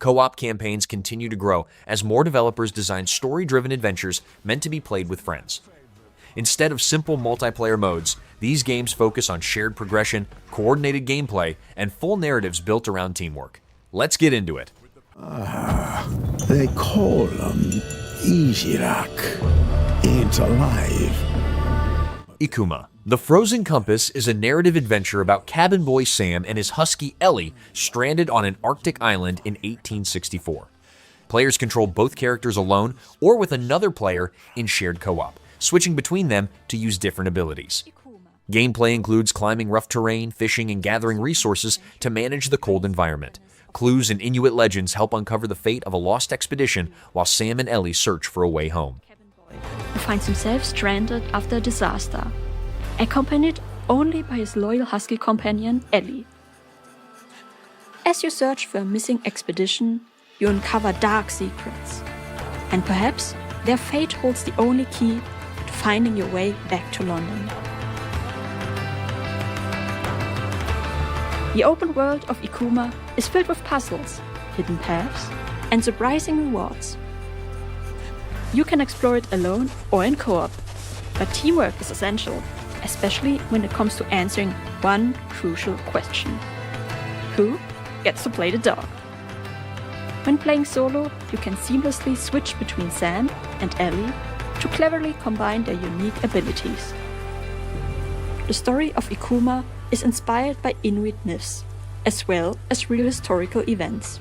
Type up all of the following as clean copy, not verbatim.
Co-op campaigns continue to grow as more developers design story-driven adventures meant to be played with friends. Instead of simple multiplayer modes, these games focus on shared progression, coordinated gameplay, and full narratives built around teamwork. Let's get into it. They call him Izirak. Ain't alive. Ikuma. The Frozen Compass is a narrative adventure about cabin boy Sam and his husky Ellie stranded on an Arctic island in 1864. Players control both characters alone or with another player in shared co-op, switching between them to use different abilities. Gameplay includes climbing rough terrain, fishing, and gathering resources to manage the cold environment. Clues and Inuit legends help uncover the fate of a lost expedition while Sam and Ellie search for a way home. Who finds himself stranded after a disaster, accompanied only by his loyal husky companion, Ellie. As you search for a missing expedition, you uncover dark secrets, and perhaps their fate holds the only key to finding your way back to London. The open world of Ikuma is filled with puzzles, hidden paths, and surprising rewards. You can explore it alone or in co-op, but teamwork is essential, especially when it comes to answering one crucial question. Who gets to play the dog? When playing solo, you can seamlessly switch between Sam and Ellie to cleverly combine their unique abilities. The story of Ikuma is inspired by Inuit myths, as well as real historical events.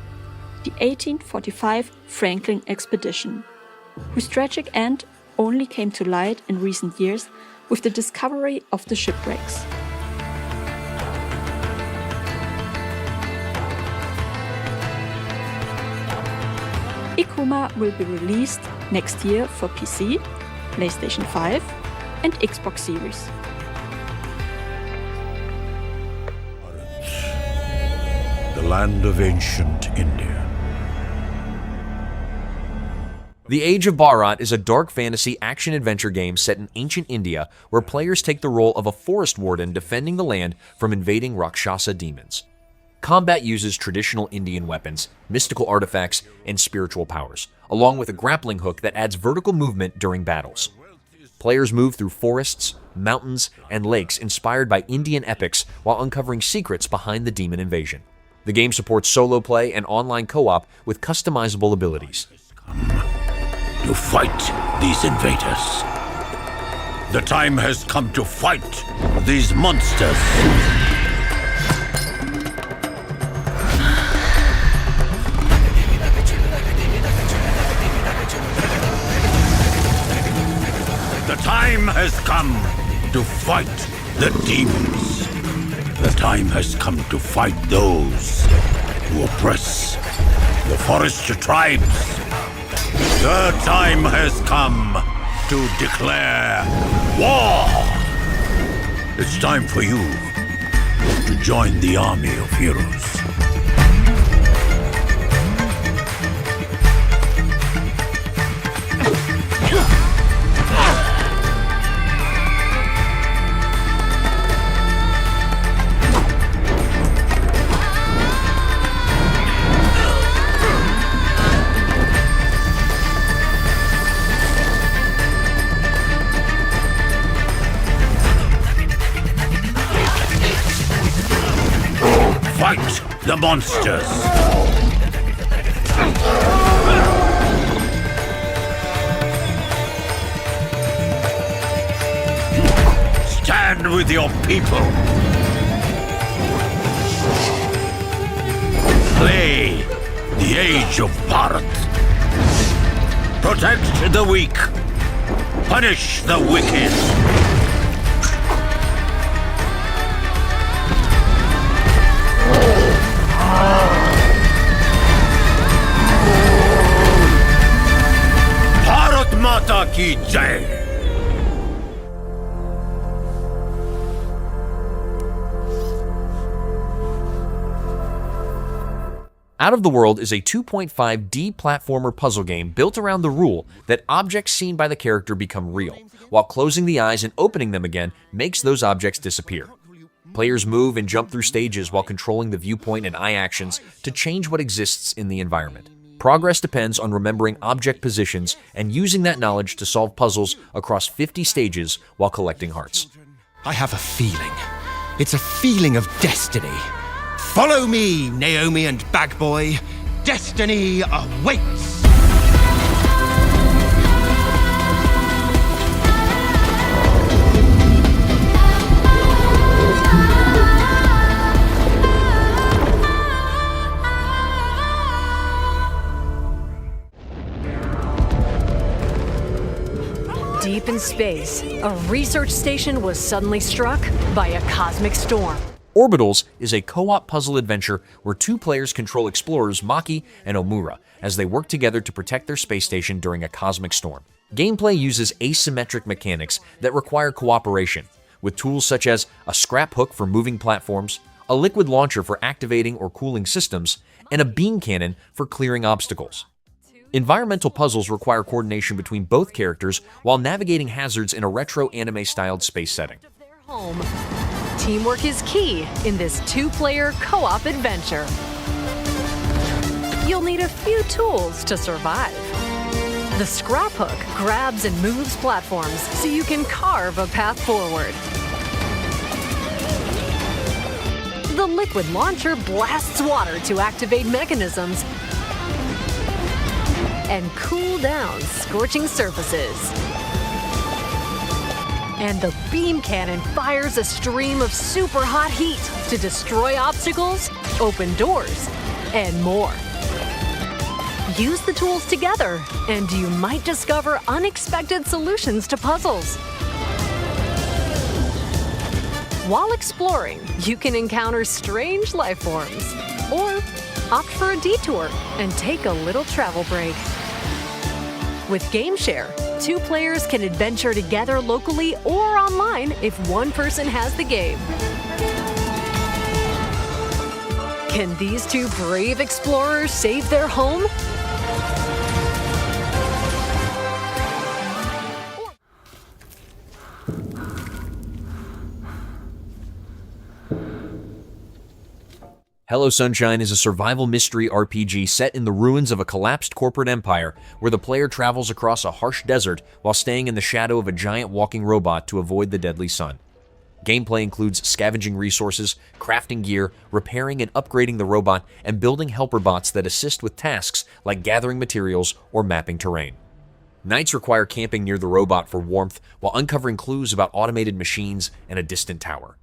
The 1845 Franklin expedition, whose tragic end only came to light in recent years with the discovery of the shipwrecks. Ikuma will be released next year for PC, PlayStation 5, and Xbox Series. The land of ancient India. The Age of Bhaarat is a dark fantasy action-adventure game set in ancient India where players take the role of a forest warden defending the land from invading Rakshasa demons. Combat uses traditional Indian weapons, mystical artifacts, and spiritual powers, along with a grappling hook that adds vertical movement during battles. Players move through forests, mountains, and lakes inspired by Indian epics while uncovering secrets behind the demon invasion. The game supports solo play and online co-op with customizable abilities. To fight these invaders. The time has come to fight these monsters. The time has come to fight the demons. The time has come to fight those who oppress the forest tribes. The time has come to declare war! It's time for you to join the army of heroes. Fight the monsters! Stand with your people! Play the Age of Bhaarat! Protect the weak! Punish the wicked! Bharat Mata ki Jai! Out of the World is a 2.5D platformer puzzle game built around the rule that objects seen by the character become real, while closing the eyes and opening them again makes those objects disappear. Players move and jump through stages while controlling the viewpoint and eye actions to change what exists in the environment. Progress depends on remembering object positions and using that knowledge to solve puzzles across 50 stages while collecting hearts. I have a feeling. It's a feeling of destiny. Follow me, Naomi and Bagboy. Destiny awaits! Deep in space, a research station was suddenly struck by a cosmic storm. Orbitals is a co-op puzzle adventure where two players control explorers Maki and Omura as they work together to protect their space station during a cosmic storm. Gameplay uses asymmetric mechanics that require cooperation, with tools such as a scrap hook for moving platforms, a liquid launcher for activating or cooling systems, and a beam cannon for clearing obstacles. Environmental puzzles require coordination between both characters while navigating hazards in a retro anime-styled space setting. Home. Teamwork is key in this two-player co-op adventure. You'll need a few tools to survive. The scrap hook grabs and moves platforms so you can carve a path forward. The liquid launcher blasts water to activate mechanisms and cool down scorching surfaces. And the beam cannon fires a stream of super hot heat to destroy obstacles, open doors, and more. Use the tools together, and you might discover unexpected solutions to puzzles. While exploring, you can encounter strange life forms, or opt for a detour and take a little travel break. With GameShare, two players can adventure together locally or online if one person has the game. Can these two brave explorers save their home? Hello Sunshine is a survival mystery RPG set in the ruins of a collapsed corporate empire where the player travels across a harsh desert while staying in the shadow of a giant walking robot to avoid the deadly sun. Gameplay includes scavenging resources, crafting gear, repairing and upgrading the robot, and building helper bots that assist with tasks like gathering materials or mapping terrain. Nights require camping near the robot for warmth while uncovering clues about automated machines and a distant tower.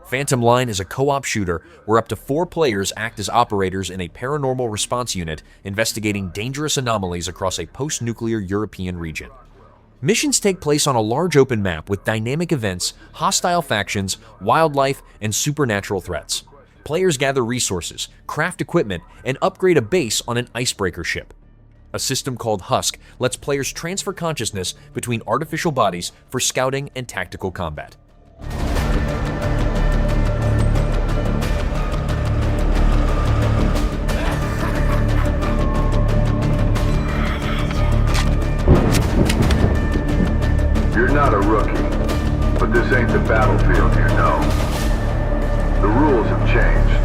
Phantom Line is a co-op shooter where up to 4 players act as operators in a paranormal response unit investigating dangerous anomalies across a post-nuclear European region. Missions take place on a large open map with dynamic events, hostile factions, wildlife, and supernatural threats. Players gather resources, craft equipment, and upgrade a base on an icebreaker ship. A system called Husk lets players transfer consciousness between artificial bodies for scouting and tactical combat. You're not a rookie, but this ain't the battlefield, you know. The rules have changed,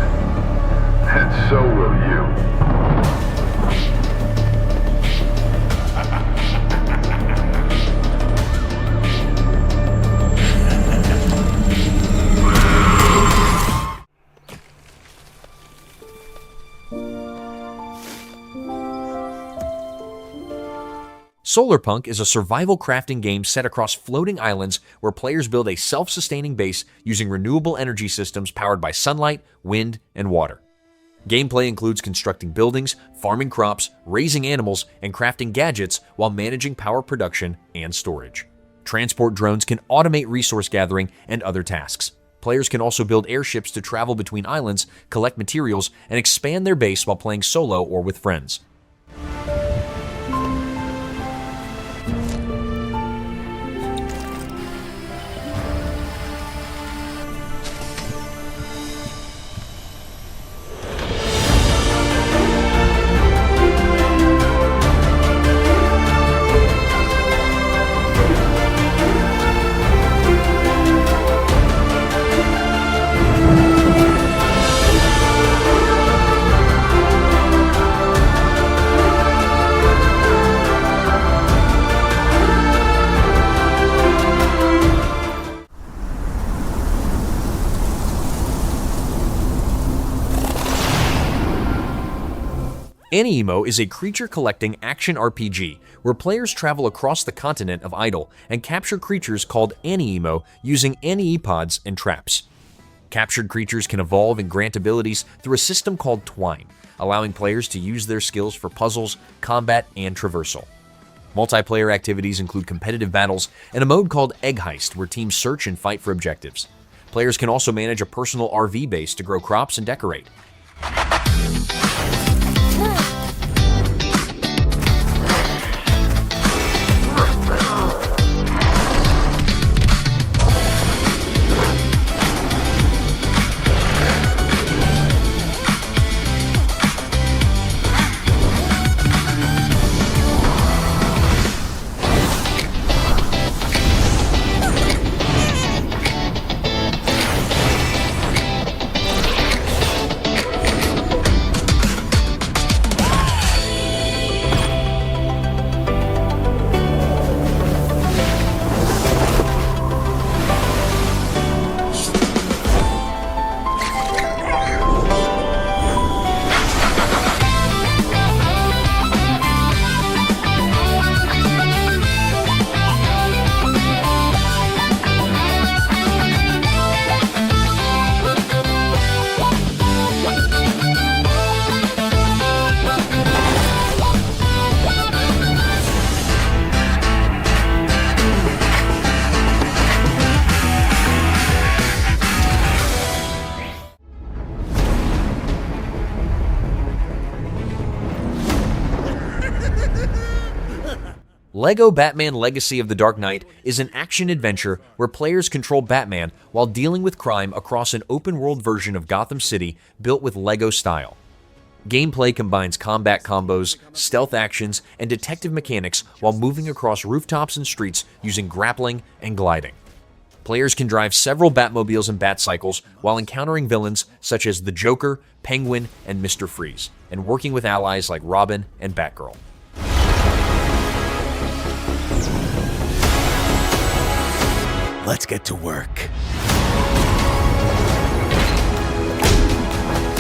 and so will you. Solarpunk is a survival crafting game set across floating islands where players build a self-sustaining base using renewable energy systems powered by sunlight, wind, and water. Gameplay includes constructing buildings, farming crops, raising animals, and crafting gadgets while managing power production and storage. Transport drones can automate resource gathering and other tasks. Players can also build airships to travel between islands, collect materials, and expand their base while playing solo or with friends. Aniimo is a creature-collecting action RPG where players travel across the continent of Idle and capture creatures called Aniimo using Aniipods and traps. Captured creatures can evolve and grant abilities through a system called Twine, allowing players to use their skills for puzzles, combat, and traversal. Multiplayer activities include competitive battles and a mode called Egg Heist where teams search and fight for objectives. Players can also manage a personal RV base to grow crops and decorate. LEGO Batman Legacy of the Dark Knight is an action-adventure where players control Batman while dealing with crime across an open-world version of Gotham City built with LEGO style. Gameplay combines combat combos, stealth actions, and detective mechanics while moving across rooftops and streets using grappling and gliding. Players can drive several Batmobiles and Batcycles while encountering villains such as the Joker, Penguin, and Mr. Freeze, and working with allies like Robin and Batgirl. Let's get to work.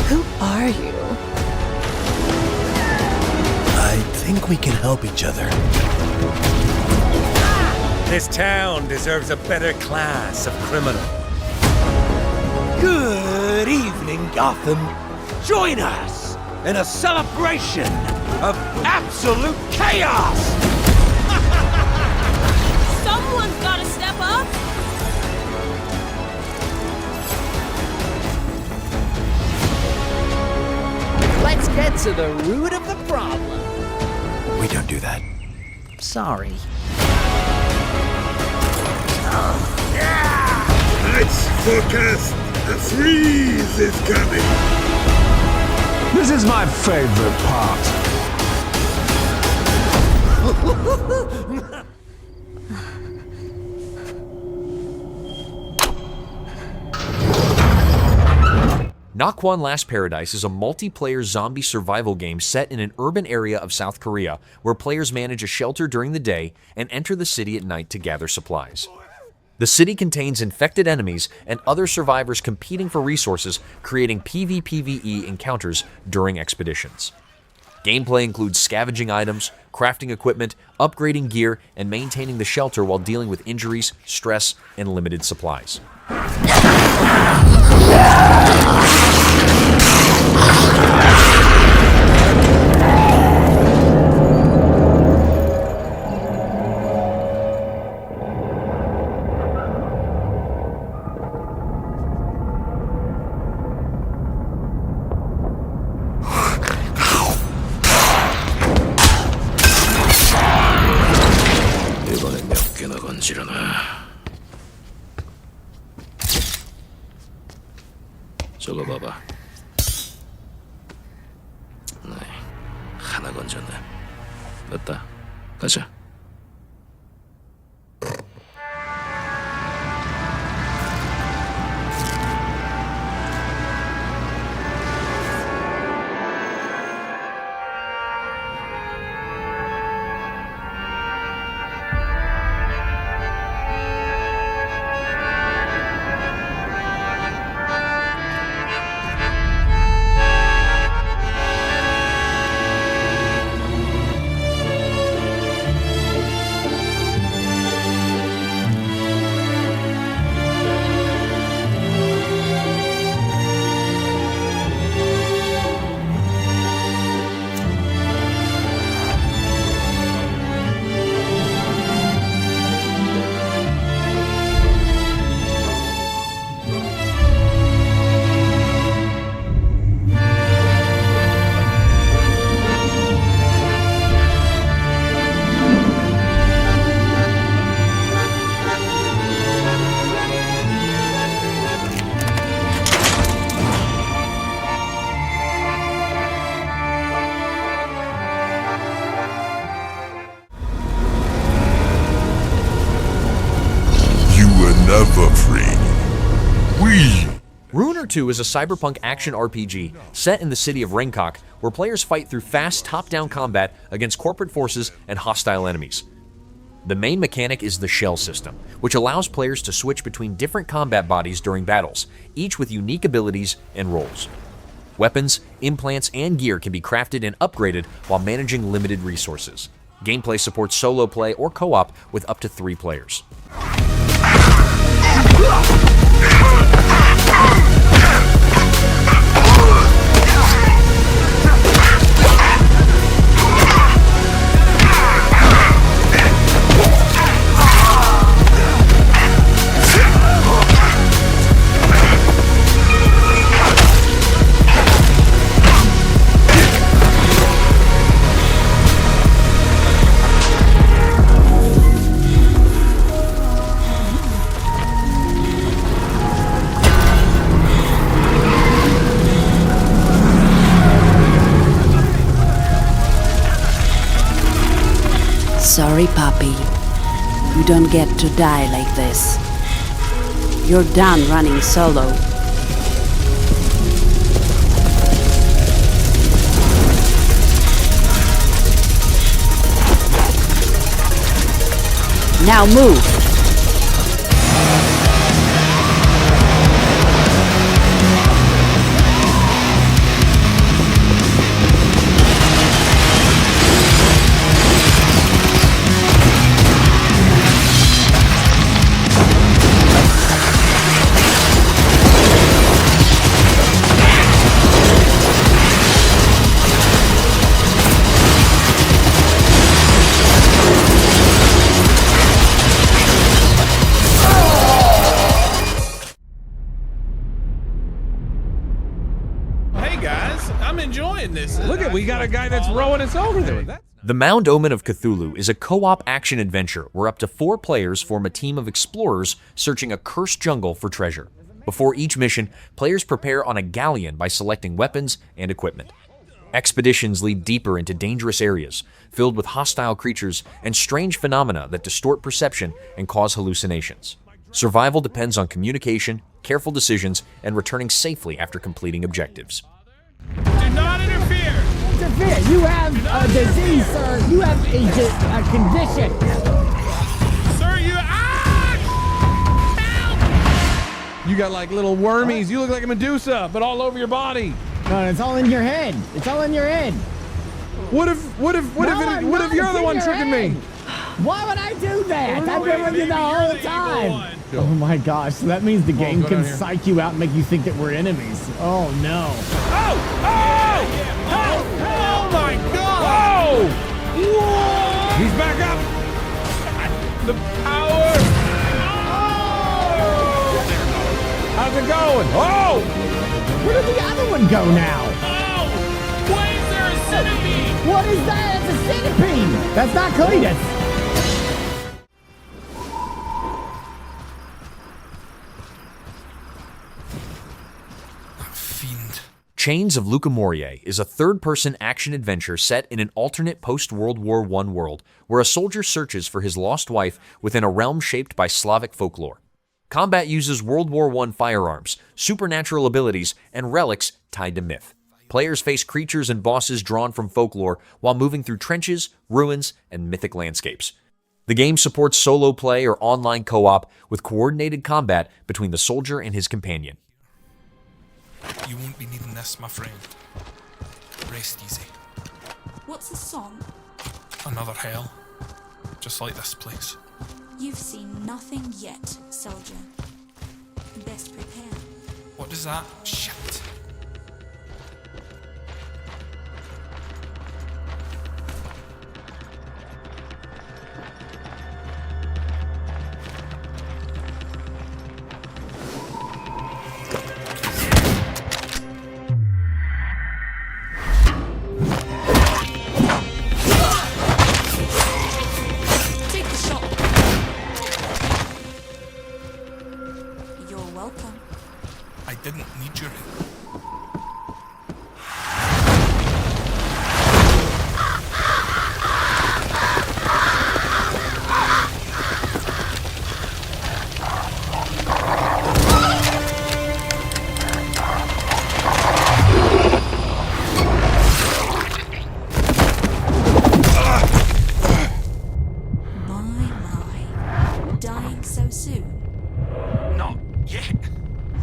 Who are you? I think we can help each other. This town deserves a better class of criminal. Good evening, Gotham. Join us in a celebration of absolute chaos! Someone's gotta step up! Let's get to the root of the problem. We don't do that. Sorry. Let's forecast. A freeze is coming. This is my favorite part. Nakwon Last Paradise is a multiplayer zombie survival game set in an urban area of South Korea where players manage a shelter during the day and enter the city at night to gather supplies. The city contains infected enemies and other survivors competing for resources, creating PvPvE encounters during expeditions. Gameplay includes scavenging items, crafting equipment, upgrading gear, and maintaining the shelter while dealing with injuries, stress, and limited supplies. 이번에 몇 개나 건지려나. 저거 봐봐. 네, 하나 건졌네. 됐다. 가자. will. Ruiner 2 is a cyberpunk action RPG set in the city of Ragnarok, where players fight through fast top-down combat against corporate forces and hostile enemies. The main mechanic is the shell system, which allows players to switch between different combat bodies during battles, each with unique abilities and roles. Weapons, implants, and gear can be crafted and upgraded while managing limited resources. Gameplay supports solo play or co-op with up to 3 players. Sorry, Poppy. You don't get to die like this. You're done running solo. Now move! We got a guy that's rowing us over there. The Mound Omen of Cthulhu is a co-op action adventure where up to 4 players form a team of explorers searching a cursed jungle for treasure. Before each mission, players prepare on a galleon by selecting weapons and equipment. Expeditions lead deeper into dangerous areas, filled with hostile creatures and strange phenomena that distort perception and cause hallucinations. Survival depends on communication, careful decisions, and returning safely after completing objectives. Do not interfere! You have a disease, sir. You have a condition. Sir, Help! You got like little wormies. You look like a Medusa, but all over your body. No, it's all in your head. It's all in your head. What if you're the one tricking me? Why would I do that? I've been with you the whole time. Oh my gosh, so that means the game can psych you out and make you think that we're enemies. Oh no. Oh my god! Whoa! He's back up! The power! How's it going? Oh! Where did the other one go now? Oh! Why is there a centipede? What is that? It's a centipede! That's not Cletus! Chains of Lukomorye is a third-person action-adventure set in an alternate post-World War I world where a soldier searches for his lost wife within a realm shaped by Slavic folklore. Combat uses World War I firearms, supernatural abilities, and relics tied to myth. Players face creatures and bosses drawn from folklore while moving through trenches, ruins, and mythic landscapes. The game supports solo play or online co-op with coordinated combat between the soldier and his companion. You won't be needing this, my friend. Rest easy. What's the song? Another hell. Just like this place. You've seen nothing yet, soldier. Best prepare. What does that? Shit.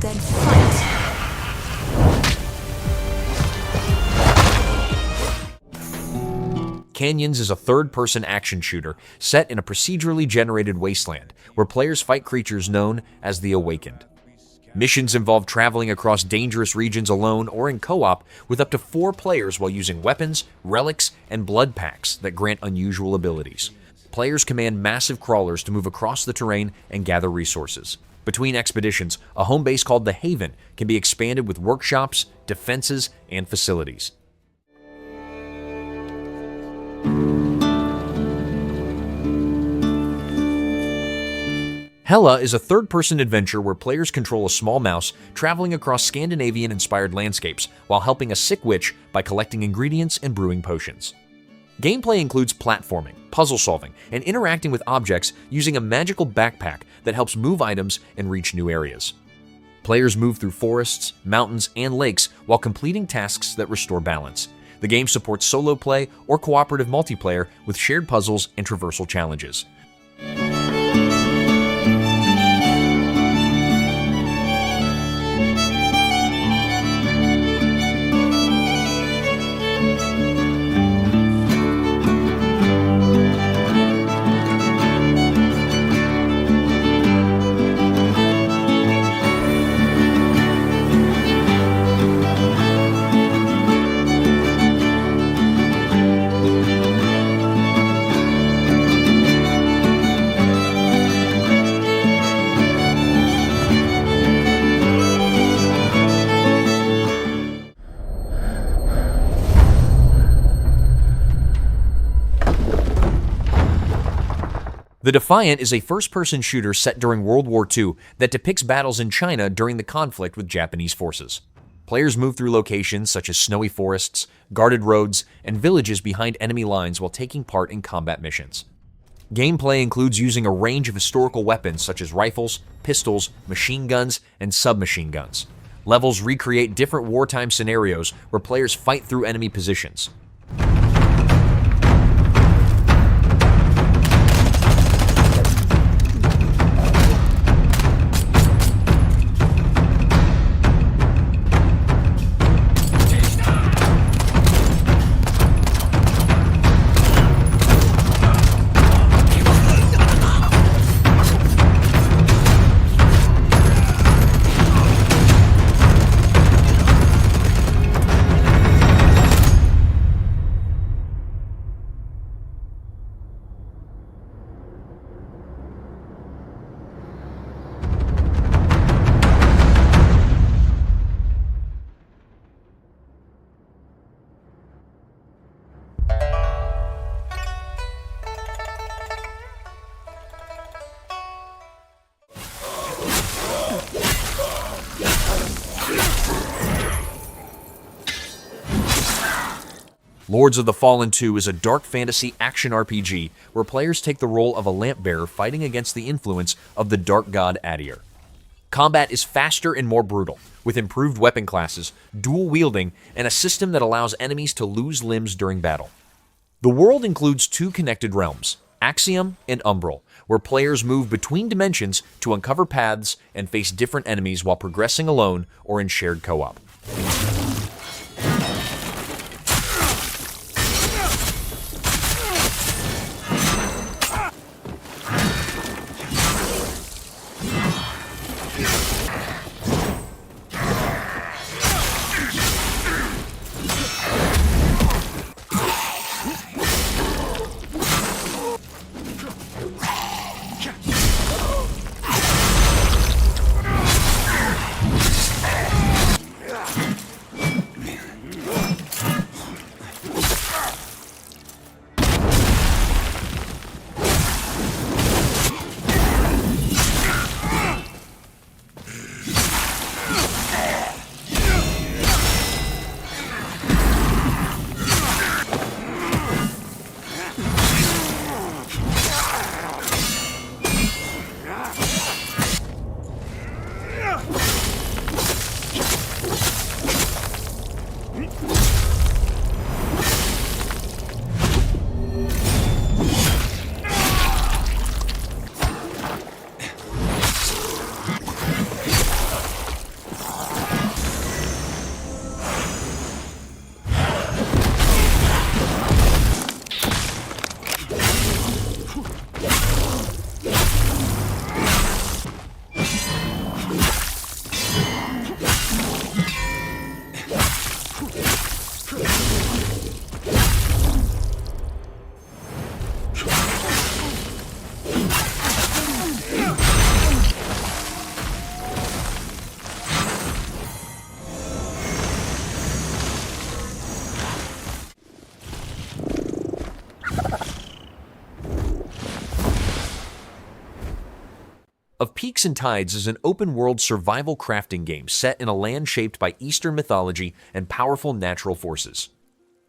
Then fight! Canyons is a third-person action shooter set in a procedurally generated wasteland where players fight creatures known as the Awakened. Missions involve traveling across dangerous regions alone or in co-op with up to 4 players while using weapons, relics, and blood packs that grant unusual abilities. Players command massive crawlers to move across the terrain and gather resources. Between expeditions, a home base called the Haven can be expanded with workshops, defenses, and facilities. Hela is a third-person adventure where players control a small mouse traveling across Scandinavian-inspired landscapes while helping a sick witch by collecting ingredients and brewing potions. Gameplay includes platforming, puzzle solving, and interacting with objects using a magical backpack that helps move items and reach new areas. Players move through forests, mountains, and lakes while completing tasks that restore balance. The game supports solo play or cooperative multiplayer with shared puzzles and traversal challenges. The Defiant is a first-person shooter set during World War II that depicts battles in China during the conflict with Japanese forces. Players move through locations such as snowy forests, guarded roads, and villages behind enemy lines while taking part in combat missions. Gameplay includes using a range of historical weapons such as rifles, pistols, machine guns, and submachine guns. Levels recreate different wartime scenarios where players fight through enemy positions. Lords of the Fallen 2 is a dark fantasy action RPG where players take the role of a lamp-bearer fighting against the influence of the dark god Adir. Combat is faster and more brutal, with improved weapon classes, dual wielding, and a system that allows enemies to lose limbs during battle. The world includes 2 connected realms, Axiom and Umbral, where players move between dimensions to uncover paths and face different enemies while progressing alone or in shared co-op. Of Peaks and Tides is an open-world survival crafting game set in a land shaped by Eastern mythology and powerful natural forces.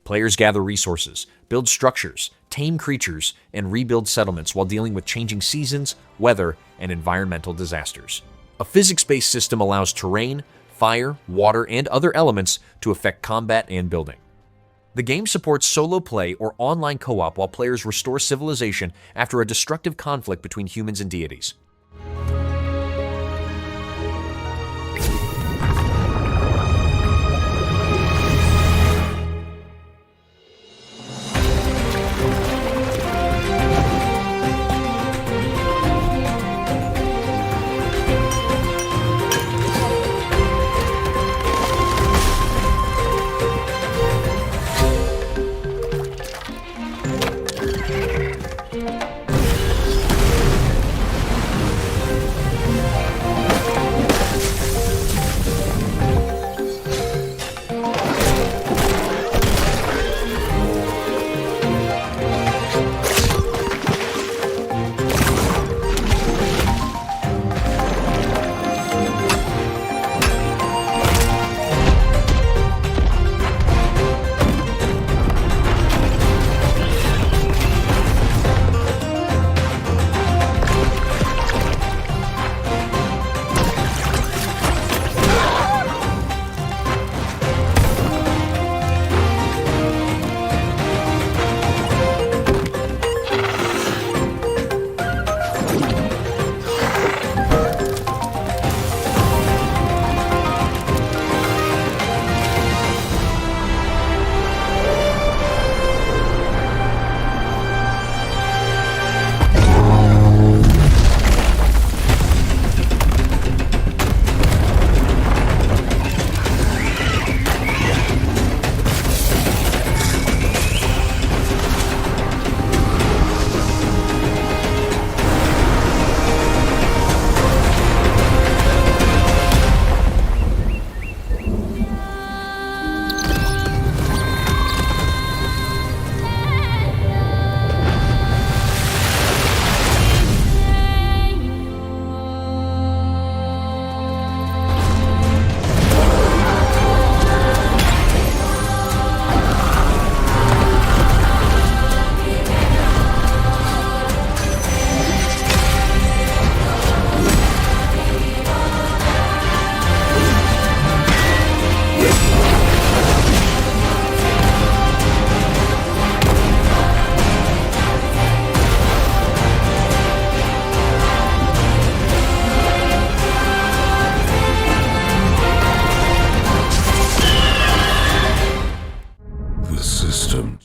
Players gather resources, build structures, tame creatures, and rebuild settlements while dealing with changing seasons, weather, and environmental disasters. A physics-based system allows terrain, fire, water, and other elements to affect combat and building. The game supports solo play or online co-op while players restore civilization after a destructive conflict between humans and deities.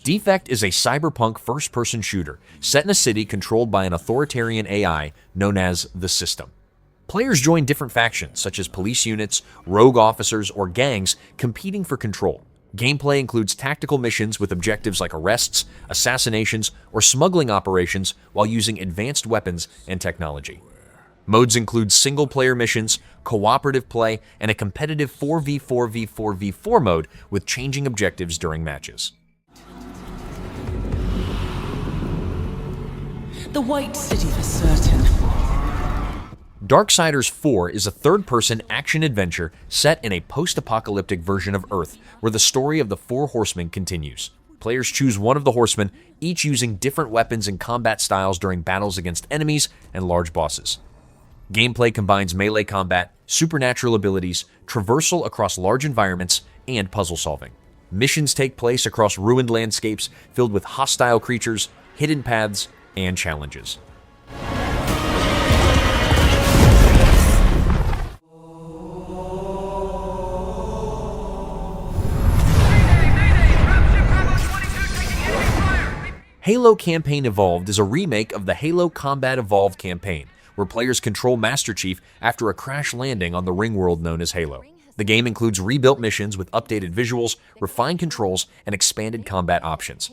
Defect is a cyberpunk first-person shooter set in a city controlled by an authoritarian AI known as the System. Players join different factions such as police units, rogue officers, or gangs competing for control. Gameplay includes tactical missions with objectives like arrests, assassinations, or smuggling operations while using advanced weapons and technology. Modes include single-player missions, cooperative play, and a competitive 4v4v4v4 mode with changing objectives during matches. The White City for certain. Darksiders 4 is a third-person action-adventure set in a post-apocalyptic version of Earth where the story of the Four Horsemen continues. Players choose one of the Horsemen, each using different weapons and combat styles during battles against enemies and large bosses. Gameplay combines melee combat, supernatural abilities, traversal across large environments, and puzzle solving. Missions take place across ruined landscapes filled with hostile creatures, hidden paths, and challenges. Halo Campaign Evolved is a remake of the Halo Combat Evolved campaign, where players control Master Chief after a crash landing on the ring world known as Halo. The game includes rebuilt missions with updated visuals, refined controls, and expanded combat options.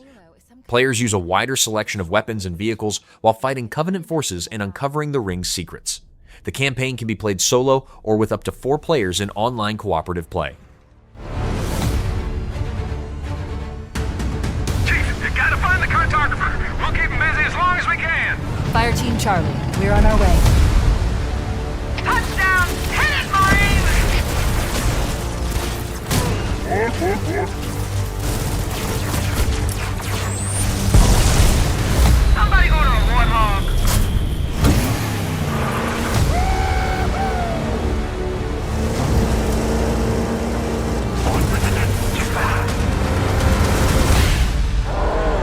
Players use a wider selection of weapons and vehicles while fighting Covenant forces and uncovering the ring's secrets. The campaign can be played solo or with up to 4 players in online cooperative play. Chief, you gotta find the cartographer. We'll keep him busy as long as we can. Fire Team Charlie, we're on our way. Somebody order a warthog.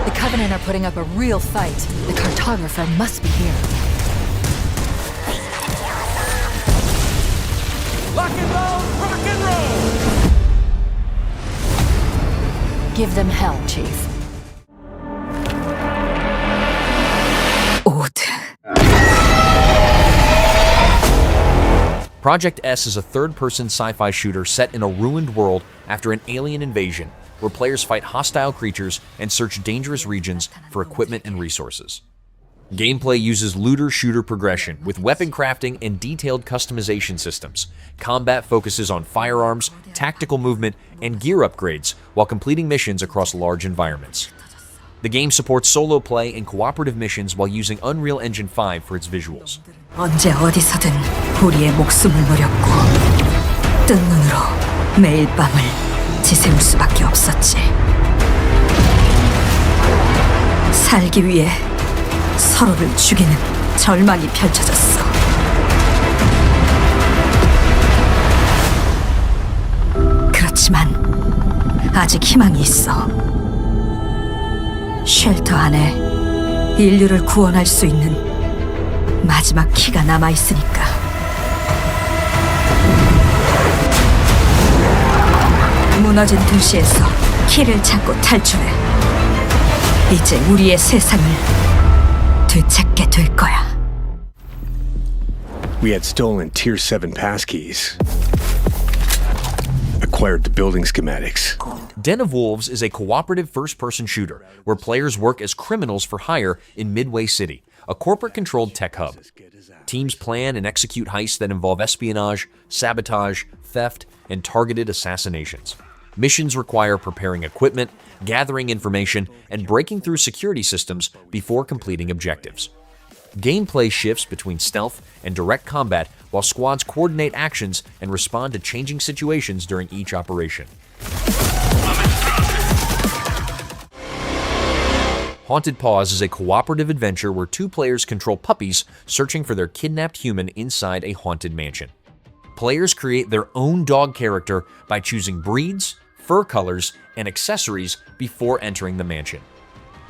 The Covenant are putting up a real fight. The cartographer must be here. Lock and load, rock and roll! Give them hell, Chief. Project S is a third-person sci-fi shooter set in a ruined world after an alien invasion, where players fight hostile creatures and search dangerous regions for equipment and resources. Gameplay uses looter-shooter progression with weapon crafting and detailed customization systems. Combat focuses on firearms, tactical movement, and gear upgrades while completing missions across large environments. The game supports solo play and cooperative missions while using Unreal Engine 5 for its visuals. 언제 어디서든 우리의 목숨을 노렸고 뜬 눈으로 매일 밤을 지새울 수밖에 없었지. 살기 위해 서로를 죽이는 절망이 펼쳐졌어. 그렇지만 아직 희망이 있어. 쉘터 안에 인류를 구원할 수 있는 마지막 키가 남아있으니까. 무너진 도시에서 키를 찾고 탈출해. 이제 우리의 세상을 되찾게 될 거야. We had stolen Tier 7 passkeys. Acquired the building schematics. Den of Wolves is a cooperative first-person shooter where players work as criminals for hire in Midway City, a corporate-controlled tech hub. Teams plan and execute heists that involve espionage, sabotage, theft, and targeted assassinations. Missions require preparing equipment, gathering information, and breaking through security systems before completing objectives. Gameplay shifts between stealth and direct combat while squads coordinate actions and respond to changing situations during each operation. Haunted Paws is a cooperative adventure where two players control puppies searching for their kidnapped human inside a haunted mansion. Players create their own dog character by choosing breeds, fur colors, and accessories before entering the mansion.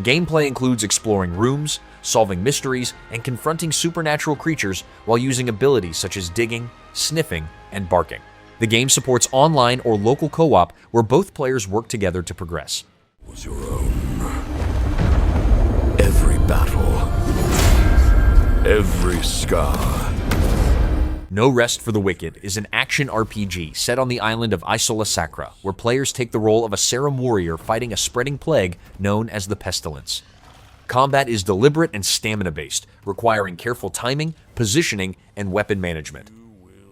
Gameplay includes exploring rooms, solving mysteries, and confronting supernatural creatures while using abilities such as digging, sniffing, and barking. The game supports online or local co-op where both players work together to progress. Was your own. Every battle, every scar. No Rest for the Wicked is an action RPG set on the island of Isola Sacra, where players take the role of a Serum warrior fighting a spreading plague known as the Pestilence. Combat is deliberate and stamina-based, requiring careful timing, positioning, and weapon management.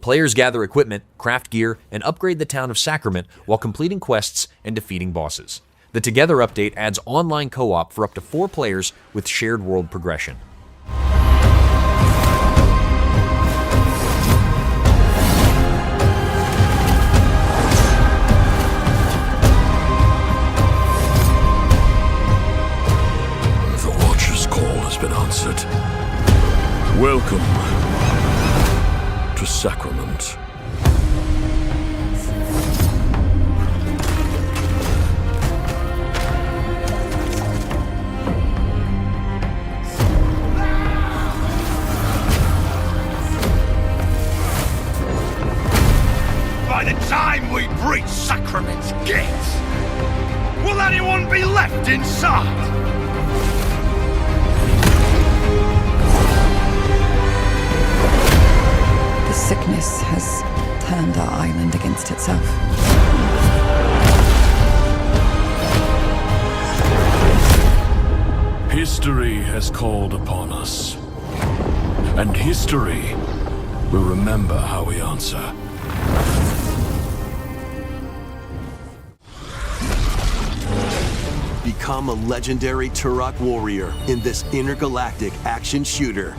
Players gather equipment, craft gear, and upgrade the town of Sacrament while completing quests and defeating bosses. The Together update adds online co-op for up to 4 players with shared world progression. The Watcher's call has been answered. Welcome to Sacrament. By the time we breach Sacrament's gates, will anyone be left inside? The sickness has turned our island against itself. History has called upon us. And history will remember how we answer. Become a legendary Turok warrior in this intergalactic action shooter.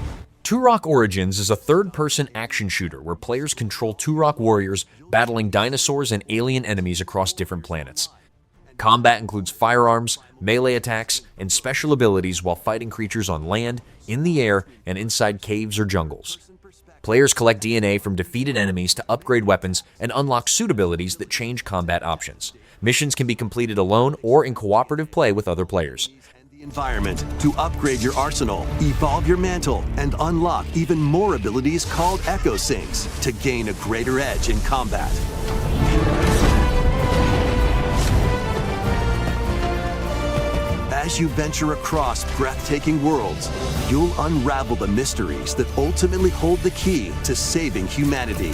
Turok Origins is a third-person action shooter where players control Turok warriors battling dinosaurs and alien enemies across different planets. Combat includes firearms, melee attacks, and special abilities while fighting creatures on land, in the air, and inside caves or jungles. Players collect DNA from defeated enemies to upgrade weapons and unlock suit abilities that change combat options. Missions can be completed alone or in cooperative play with other players. Environment to upgrade your arsenal, evolve your mantle, and unlock even more abilities called Echo Sinks to gain a greater edge in combat. As you venture across breathtaking worlds, you'll unravel the mysteries that ultimately hold the key to saving humanity.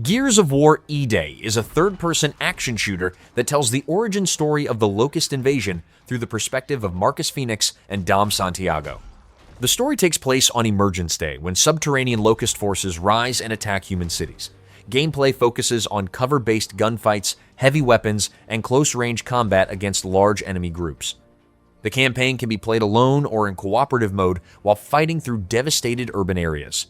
Gears of War E-Day is a third-person action shooter that tells the origin story of the Locust invasion through the perspective of Marcus Phoenix and Dom Santiago. The story takes place on Emergence Day, when subterranean Locust forces rise and attack human cities. Gameplay focuses on cover-based gunfights, heavy weapons, and close-range combat against large enemy groups. The campaign can be played alone or in cooperative mode while fighting through devastated urban areas.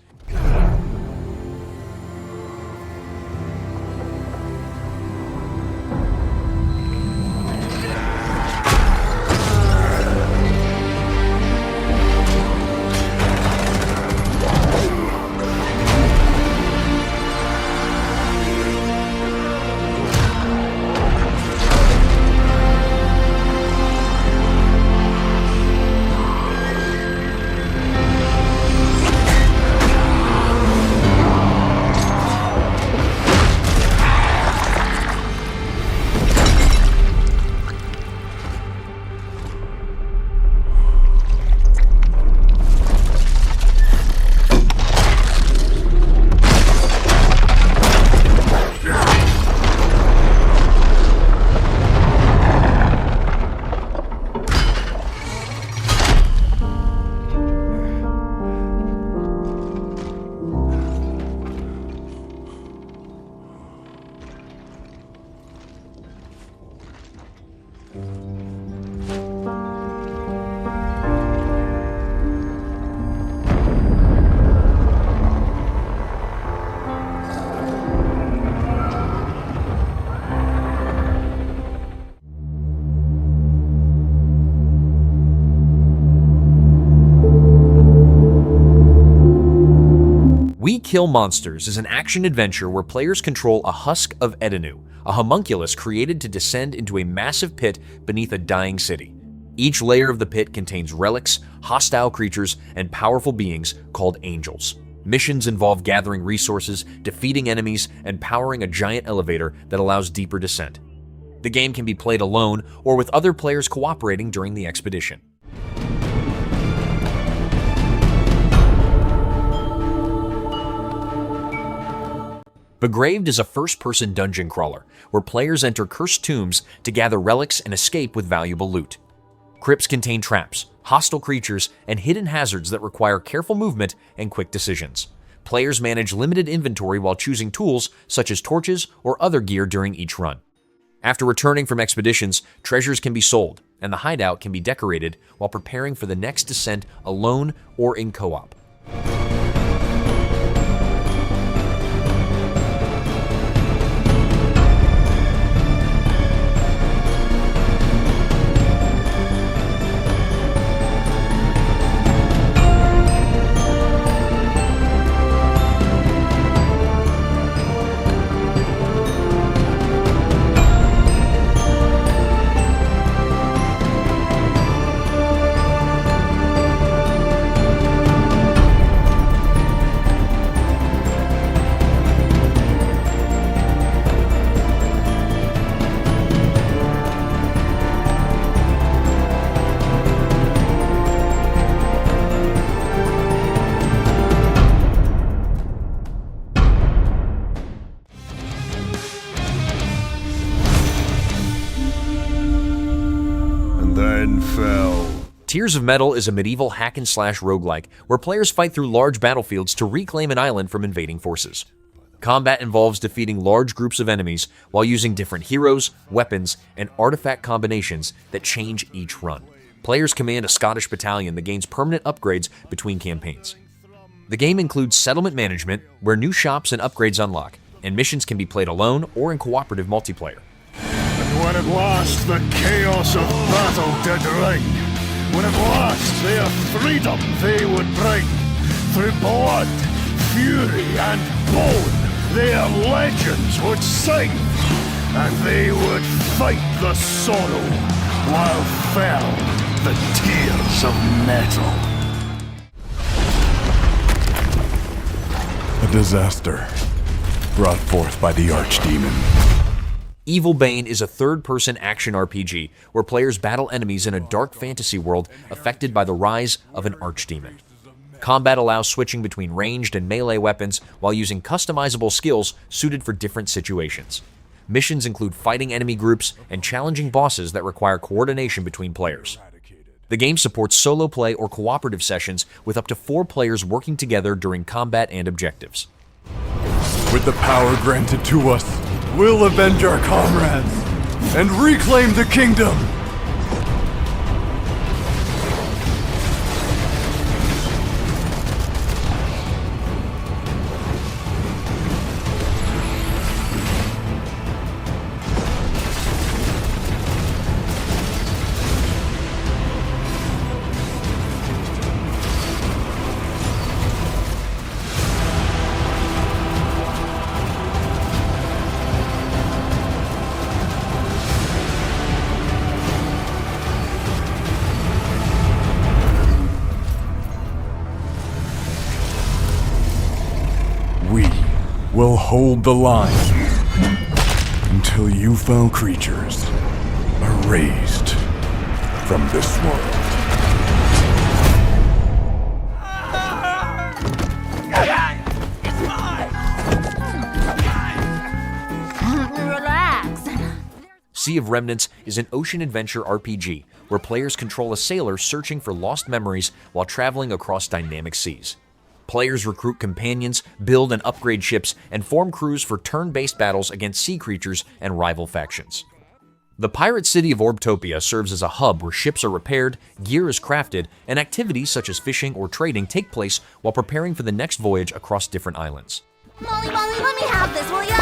We Kill Monsters is an action-adventure where players control a husk of Edenu, a homunculus created to descend into a massive pit beneath a dying city. Each layer of the pit contains relics, hostile creatures, and powerful beings called angels. Missions involve gathering resources, defeating enemies, and powering a giant elevator that allows deeper descent. The game can be played alone or with other players cooperating during the expedition. Begraved is a first-person dungeon crawler, where players enter cursed tombs to gather relics and escape with valuable loot. Crypts contain traps, hostile creatures, and hidden hazards that require careful movement and quick decisions. Players manage limited inventory while choosing tools such as torches or other gear during each run. After returning from expeditions, treasures can be sold, and the hideout can be decorated while preparing for the next descent alone or in co-op. then fell. Tears of Metal is a medieval hack-and-slash roguelike where players fight through large battlefields to reclaim an island from invading forces. Combat involves defeating large groups of enemies while using different heroes, weapons, and artifact combinations that change each run. Players command a Scottish battalion that gains permanent upgrades between campaigns. The game includes settlement management, where new shops and upgrades unlock, and missions can be played alone or in cooperative multiplayer. And when at last the chaos of battle did reign, when at last their freedom they would bring, through blood, fury, and bone, their legends would sing, and they would fight the sorrow, while fell the tears of metal. A disaster brought forth by the Archdemon. Evilbane is a third-person action RPG where players battle enemies in a dark fantasy world affected by the rise of an archdemon. Combat allows switching between ranged and melee weapons while using customizable skills suited for different situations. Missions include fighting enemy groups and challenging bosses that require coordination between players. The game supports solo play or cooperative sessions with up to 4 players working together during combat and objectives. With the power granted to us, we'll avenge our comrades and reclaim the kingdom! We'll hold the line until you foul creatures are raised from this world. Relax. Sea of Remnants is an ocean adventure RPG where players control a sailor searching for lost memories while traveling across dynamic seas. Players recruit companions, build and upgrade ships, and form crews for turn-based battles against sea creatures and rival factions. The pirate city of Orbitals serves as a hub where ships are repaired, gear is crafted, and activities such as fishing or trading take place while preparing for the next voyage across different islands. Molly, let me have this, will ya?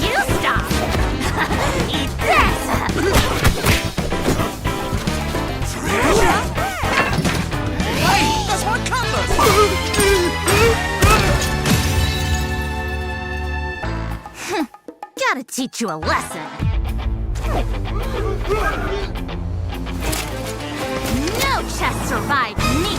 You stop! Eat this! Hey, that's my cutlass! Gotta teach you a lesson. No chest survived me!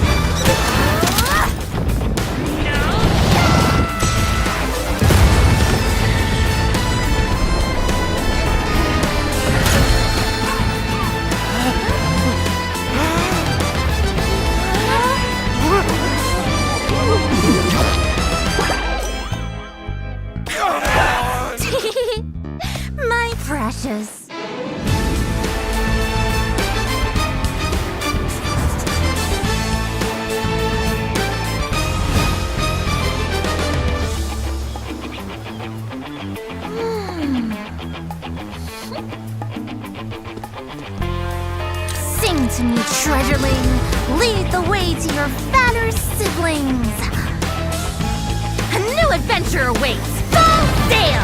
My precious. Sing to me, treasureling. Lead the way to your fatter siblings. A new adventure awaits. Full sail!